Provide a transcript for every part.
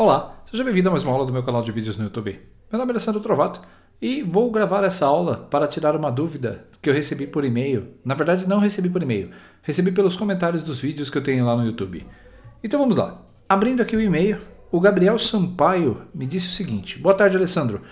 Olá, seja bem-vindo a mais uma aula do meu canal de vídeos no YouTube. Meu nome é Alessandro Trovato e vou gravar essa aula para tirar uma dúvida que eu recebi por e-mail. Na verdade, não recebi por e-mail, recebi pelos comentários dos vídeos que eu tenho lá no YouTube. Então vamos lá. Abrindo aqui o e-mail, o Gabriel Sampaio me disse o seguinte: Boa tarde, Alessandro.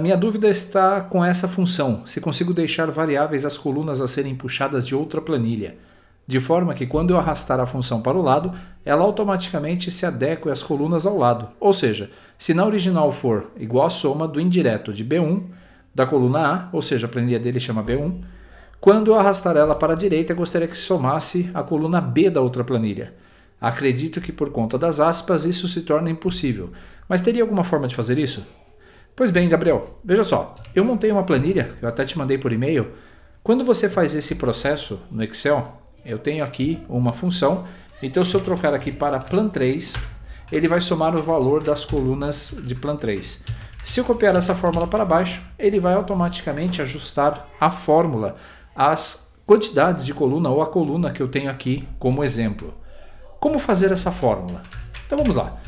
Minha dúvida está com essa função, se consigo deixar variáveis as colunas a serem puxadas de outra planilha, de forma que quando eu arrastar a função para o lado, ela automaticamente se adeque às colunas ao lado. Ou seja, se na original for igual a soma do indireto de B1 da coluna A, ou seja, a planilha dele chama B1, quando eu arrastar ela para a direita, eu gostaria que somasse a coluna B da outra planilha. Acredito que por conta das aspas isso se torna impossível. Mas teria alguma forma de fazer isso? Pois bem, Gabriel, veja só, eu montei uma planilha, eu até te mandei por e-mail. Quando você faz esse processo no Excel, eu tenho aqui uma função, então se eu trocar aqui para plan3, ele vai somar o valor das colunas de plan3. Se eu copiar essa fórmula para baixo, ele vai automaticamente ajustar a fórmula às quantidades de coluna ou a coluna que eu tenho aqui como exemplo. Como fazer essa fórmula? Então vamos lá.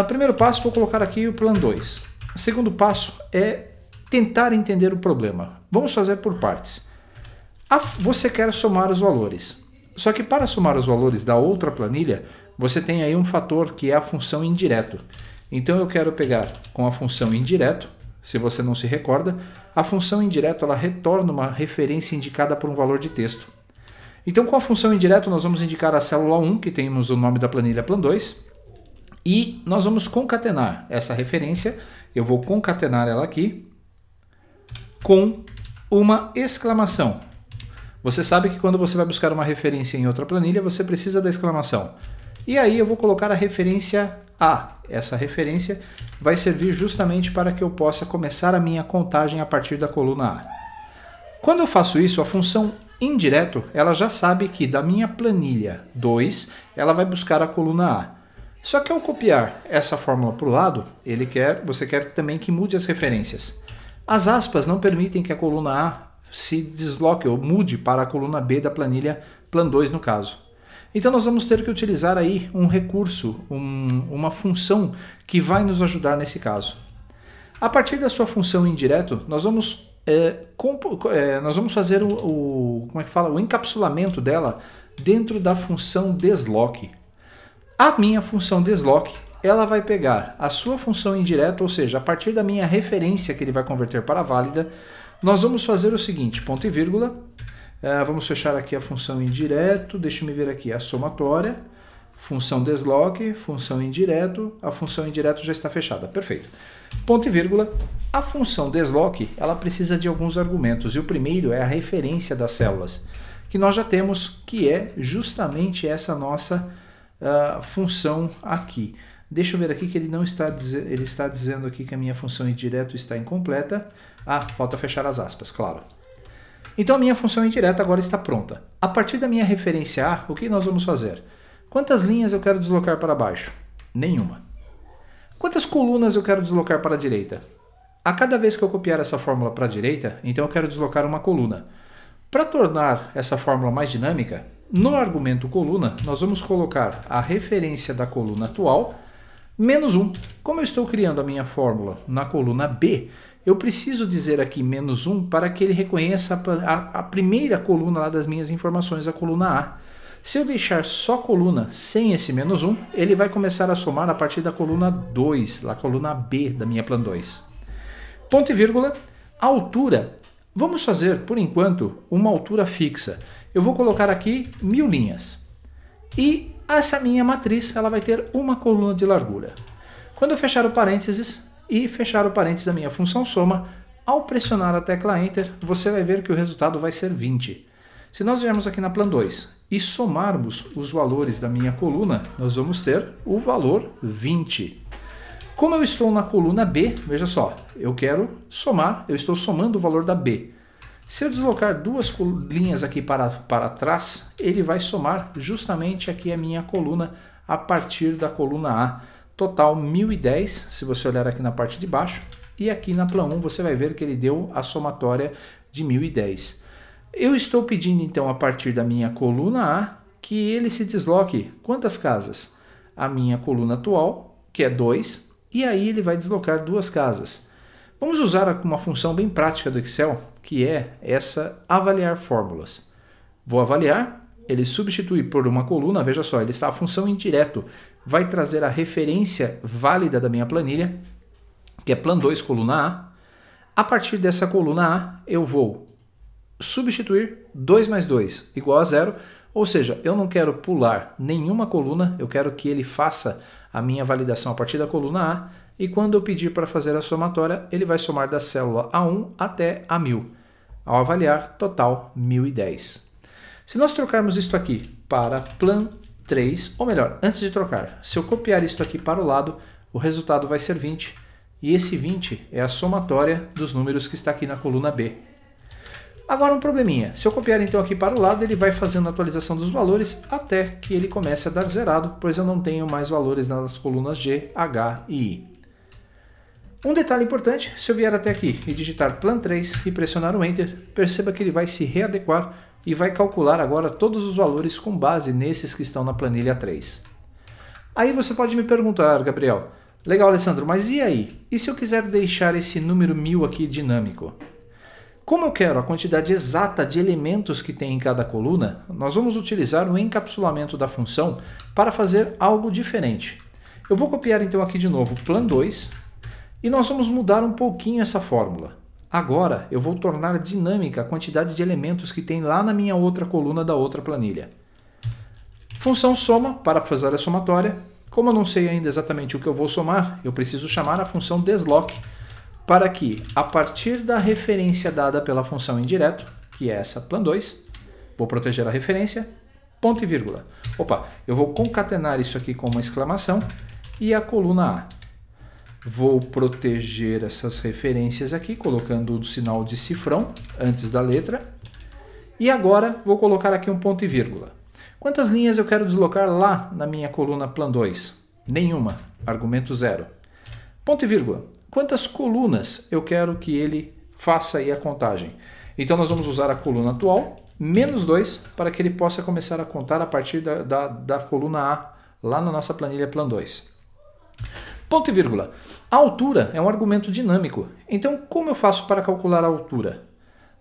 Primeiro passo, vou colocar aqui o plan 2. O segundo passo é tentar entender o problema. Vamos fazer por partes. Você quer somar os valores. Só que para somar os valores da outra planilha, você tem aí um fator que é a função indireto. Então eu quero pegar com a função indireto, se você não se recorda, a função indireto ela retorna uma referência indicada por um valor de texto. Então com a função indireto nós vamos indicar a célula 1, que temos o nome da planilha plan 2, e nós vamos concatenar essa referência, eu vou concatenar ela aqui, com uma exclamação. Você sabe que quando você vai buscar uma referência em outra planilha, você precisa da exclamação. E aí eu vou colocar a referência A. Essa referência vai servir justamente para que eu possa começar a minha contagem a partir da coluna A. Quando eu faço isso, a função indireto, ela já sabe que da minha planilha 2, ela vai buscar a coluna A. Só que ao copiar essa fórmula para o lado, você quer também que mude as referências. As aspas não permitem que a coluna A se desloque ou mude para a coluna B da planilha plan 2 no caso. Então nós vamos ter que utilizar aí um recurso, uma função que vai nos ajudar nesse caso. A partir da sua função indireto, nós vamos fazer o encapsulamento dela dentro da função desloque. A minha função desloque, ela vai pegar a sua função indireta, ou seja, a partir da minha referência que ele vai converter para válida, nós vamos fazer o seguinte, ponto e vírgula, vamos fechar aqui a função indireto, deixa eu ver aqui a somatória, função desloque, função indireto, a função indireto já está fechada, perfeito. Ponto e vírgula, a função desloque, ela precisa de alguns argumentos, e o primeiro é a referência das células, que nós já temos, que é justamente essa nossa função aqui. Deixa eu ver aqui que ele está dizendo aqui que a minha função indireto está incompleta. Falta fechar as aspas, claro. Então a minha função indireta agora está pronta. A partir da minha referência A, o que nós vamos fazer? Quantas linhas eu quero deslocar para baixo? Nenhuma. Quantas colunas eu quero deslocar para a direita? A cada vez que eu copiar essa fórmula para a direita, então eu quero deslocar uma coluna. Para tornar essa fórmula mais dinâmica, no argumento coluna, nós vamos colocar a referência da coluna atual, menos 1. Como eu estou criando a minha fórmula na coluna B, eu preciso dizer aqui menos 1 para que ele reconheça a primeira coluna lá das minhas informações, a coluna A. Se eu deixar só coluna sem esse menos 1, ele vai começar a somar a partir da coluna 2, a coluna B da minha plan 2. Ponto e vírgula, a altura. Vamos fazer, por enquanto, uma altura fixa. Eu vou colocar aqui 1000 linhas. E essa minha matriz ela vai ter uma coluna de largura. Quando eu fechar o parênteses e fechar o parênteses da minha função soma, ao pressionar a tecla Enter, você vai ver que o resultado vai ser 20. Se nós viermos aqui na plan 2 e somarmos os valores da minha coluna, nós vamos ter o valor 20. Como eu estou na coluna B, veja só, eu estou somando o valor da B. Se eu deslocar duas linhas aqui para trás, ele vai somar justamente aqui a minha coluna a partir da coluna A. Total 1010, se você olhar aqui na parte de baixo. E aqui na plan 1 você vai ver que ele deu a somatória de 1010. Eu estou pedindo então a partir da minha coluna A que ele se desloque quantas casas? A minha coluna atual que é 2, e aí ele vai deslocar 2 casas. Vamos usar uma função bem prática do Excel, que é essa avaliar fórmulas. Vou avaliar, ele substitui por uma coluna, veja só, ele está a função indireto, vai trazer a referência válida da minha planilha, que é plan 2, coluna A. A partir dessa coluna A, eu vou substituir 2 mais 2 igual a 0, ou seja, eu não quero pular nenhuma coluna, eu quero que ele faça a minha validação a partir da coluna A, e quando eu pedir para fazer a somatória, ele vai somar da célula A1 até a 1000. Ao avaliar, total 1010. Se nós trocarmos isto aqui para plan 3, ou melhor, antes de trocar, se eu copiar isto aqui para o lado, o resultado vai ser 20, e esse 20 é a somatória dos números que está aqui na coluna B. Agora um probleminha, se eu copiar então aqui para o lado, ele vai fazendo a atualização dos valores até que ele comece a dar zerado, pois eu não tenho mais valores nas colunas G, H e I. Um detalhe importante, se eu vier até aqui e digitar plan 3 e pressionar o Enter, perceba que ele vai se readequar e vai calcular agora todos os valores com base nesses que estão na planilha 3. Aí você pode me perguntar, Gabriel, legal, Alessandro, mas e aí? E se eu quiser deixar esse número 1000 aqui dinâmico? Como eu quero a quantidade exata de elementos que tem em cada coluna, nós vamos utilizar o encapsulamento da função para fazer algo diferente. Eu vou copiar então aqui de novo plan 2 e nós vamos mudar um pouquinho essa fórmula. Agora eu vou tornar dinâmica a quantidade de elementos que tem lá na minha outra coluna da outra planilha. Função soma para fazer a somatória. Como eu não sei ainda exatamente o que eu vou somar, eu preciso chamar a função desloque para que, a partir da referência dada pela função indireto, que é essa plan 2, vou proteger a referência, ponto e vírgula. Opa, eu vou concatenar isso aqui com uma exclamação e a coluna A. Vou proteger essas referências aqui, colocando o sinal de cifrão antes da letra. E agora vou colocar aqui um ponto e vírgula. Quantas linhas eu quero deslocar lá na minha coluna plan 2? Nenhuma, argumento 0. Ponto e vírgula. Quantas colunas eu quero que ele faça aí a contagem? Então nós vamos usar a coluna atual, menos 2, para que ele possa começar a contar a partir da coluna A, lá na nossa planilha plan 2. Ponto e vírgula. A altura é um argumento dinâmico. Então, como eu faço para calcular a altura?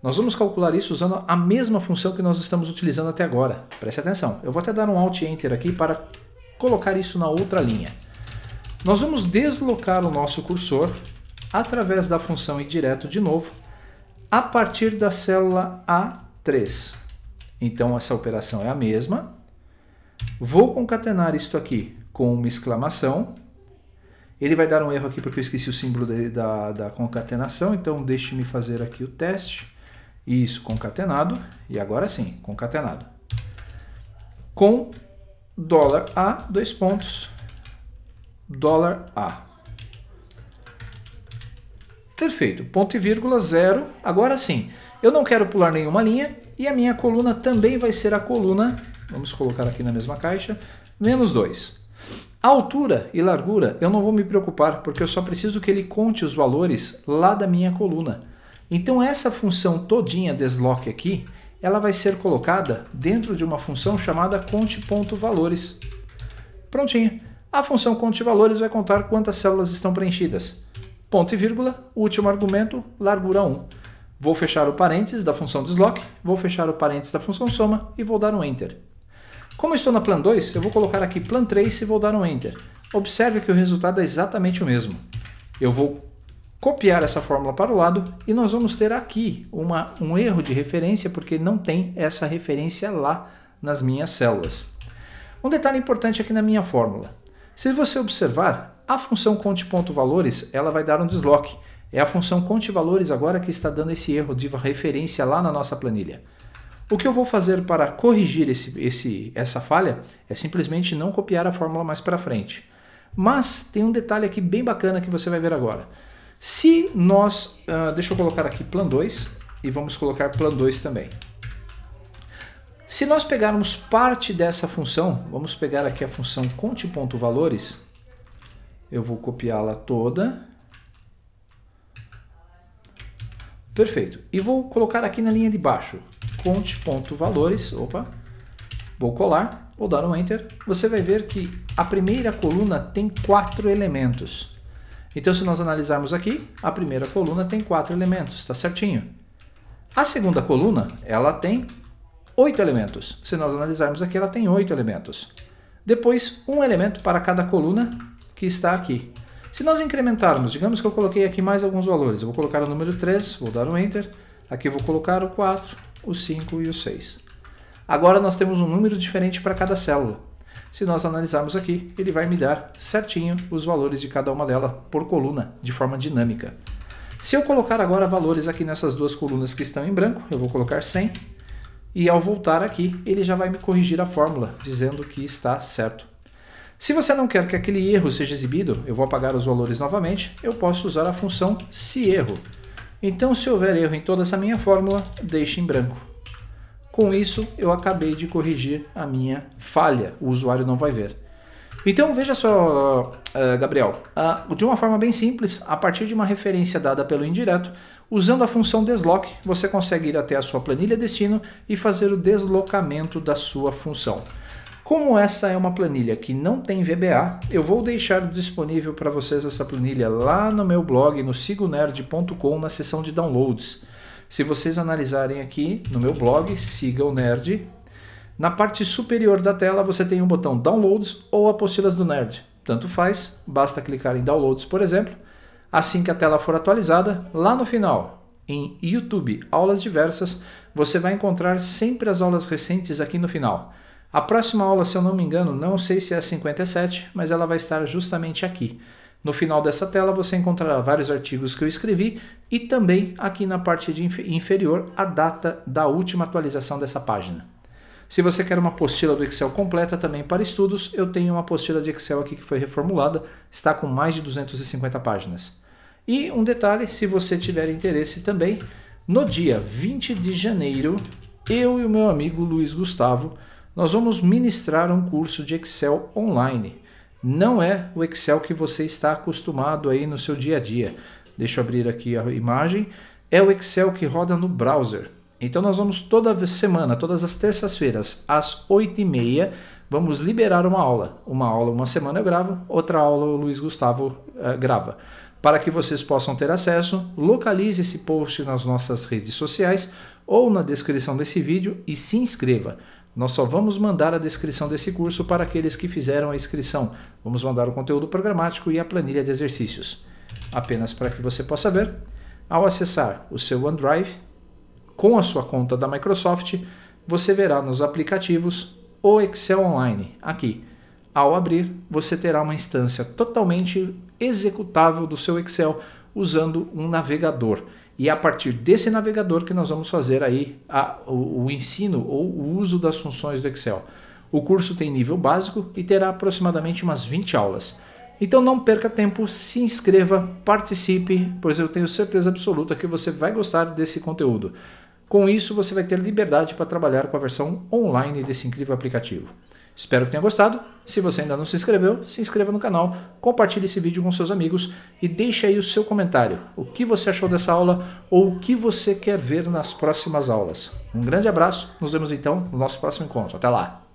Nós vamos calcular isso usando a mesma função que nós estamos utilizando até agora. Preste atenção. Eu vou até dar um Alt Enter aqui para colocar isso na outra linha. Nós vamos deslocar o nosso cursor através da função indireto de novo, a partir da célula A3. Então, essa operação é a mesma. Vou concatenar isto aqui com uma exclamação. Ele vai dar um erro aqui porque eu esqueci o símbolo da concatenação, então deixe-me fazer aqui o teste. Isso, concatenado, e agora sim, concatenado. Com $A, dois pontos, $A. Perfeito, ponto e vírgula, 0. Agora sim, eu não quero pular nenhuma linha e a minha coluna também vai ser a coluna, vamos colocar aqui na mesma caixa, menos 2. A altura e largura eu não vou me preocupar, porque eu só preciso que ele conte os valores lá da minha coluna. Então essa função todinha desloque aqui, ela vai ser colocada dentro de uma função chamada conte.valores. Prontinho. A função conte.valores vai contar quantas células estão preenchidas. Ponto e vírgula, último argumento, largura 1. Vou fechar o parênteses da função desloque, vou fechar o parênteses da função soma e vou dar um Enter. Como eu estou na plan 2, eu vou colocar aqui plan 3 e vou dar um Enter. Observe que o resultado é exatamente o mesmo. Eu vou copiar essa fórmula para o lado e nós vamos ter aqui um erro de referência porque não tem essa referência lá nas minhas células. Um detalhe importante aqui na minha fórmula. Se você observar, a função conte.valores ela vai dar um desloque. É a função conte.valores agora que está dando esse erro de referência lá na nossa planilha. O que eu vou fazer para corrigir essa falha é simplesmente não copiar a fórmula mais para frente. Mas tem um detalhe aqui bem bacana que você vai ver agora. Se nós, deixa eu colocar aqui plan 2 e vamos colocar plan 2 também. Se nós pegarmos parte dessa função, vamos pegar aqui a função conte.valores, eu vou copiá-la toda. Perfeito. E vou colocar aqui na linha de baixo, conte.valores, opa, Vou colar, vou dar um Enter. Você vai ver que a primeira coluna tem 4 elementos. Então, se nós analisarmos aqui, a primeira coluna tem 4 elementos, está certinho. A segunda coluna, ela tem 8 elementos. Se nós analisarmos aqui, ela tem 8 elementos. Depois, um elemento para cada coluna que está aqui. Se nós incrementarmos, digamos que eu coloquei aqui mais alguns valores. Eu vou colocar o número 3, vou dar um Enter. Aqui eu vou colocar o 4, o 5 e o 6. Agora nós temos um número diferente para cada célula. Se nós analisarmos aqui, ele vai me dar certinho os valores de cada uma delas por coluna, de forma dinâmica. Se eu colocar agora valores aqui nessas duas colunas que estão em branco, eu vou colocar 100. E ao voltar aqui, ele já vai me corrigir a fórmula, dizendo que está certo. Se você não quer que aquele erro seja exibido, eu vou apagar os valores novamente, eu posso usar a função se erro. Então, se houver erro em toda essa minha fórmula, deixe em branco. Com isso, eu acabei de corrigir a minha falha, o usuário não vai ver. Então, veja só, Gabriel, de uma forma bem simples, a partir de uma referência dada pelo indireto, usando a função desloc, você consegue ir até a sua planilha destino e fazer o deslocamento da sua função. Como essa é uma planilha que não tem VBA, eu vou deixar disponível para vocês essa planilha lá no meu blog, no sigonerd.com, na seção de downloads. Se vocês analisarem aqui no meu blog, Siga o Nerd, na parte superior da tela você tem o botão Downloads ou Apostilas do Nerd. Tanto faz, basta clicar em Downloads, por exemplo. Assim que a tela for atualizada, lá no final, em YouTube, Aulas Diversas, você vai encontrar sempre as aulas recentes aqui no final. A próxima aula, se eu não me engano, não sei se é a 57, mas ela vai estar justamente aqui. No final dessa tela você encontrará vários artigos que eu escrevi e também aqui na parte inferior a data da última atualização dessa página. Se você quer uma apostila do Excel completa também para estudos, eu tenho uma apostila de Excel aqui que foi reformulada, está com mais de 250 páginas. E um detalhe, se você tiver interesse também, no dia 20 de janeiro, eu e o meu amigo Luiz Gustavo, nós vamos ministrar um curso de Excel online. Não é o Excel que você está acostumado aí no seu dia a dia. Deixa eu abrir aqui a imagem. É o Excel que roda no browser. Então nós vamos toda semana, todas as terças-feiras, às 8h30, vamos liberar uma aula. Uma semana eu gravo, outra aula o Luiz Gustavo grava. Para que vocês possam ter acesso, localize esse post nas nossas redes sociais ou na descrição desse vídeo e se inscreva. Nós só vamos mandar a descrição desse curso para aqueles que fizeram a inscrição. Vamos mandar o conteúdo programático e a planilha de exercícios. Apenas para que você possa ver, ao acessar o seu OneDrive, com a sua conta da Microsoft, você verá nos aplicativos o Excel Online. Aqui, ao abrir, você terá uma instância totalmente executável do seu Excel usando um navegador. E é a partir desse navegador que nós vamos fazer aí o ensino ou o uso das funções do Excel. O curso tem nível básico e terá aproximadamente umas 20 aulas. Então não perca tempo, se inscreva, participe, pois eu tenho certeza absoluta que você vai gostar desse conteúdo. Com isso você vai ter liberdade para trabalhar com a versão online desse incrível aplicativo. Espero que tenha gostado. Se você ainda não se inscreveu, se inscreva no canal, compartilhe esse vídeo com seus amigos e deixe aí o seu comentário. O que você achou dessa aula ou o que você quer ver nas próximas aulas. Um grande abraço, nos vemos então no nosso próximo encontro. Até lá!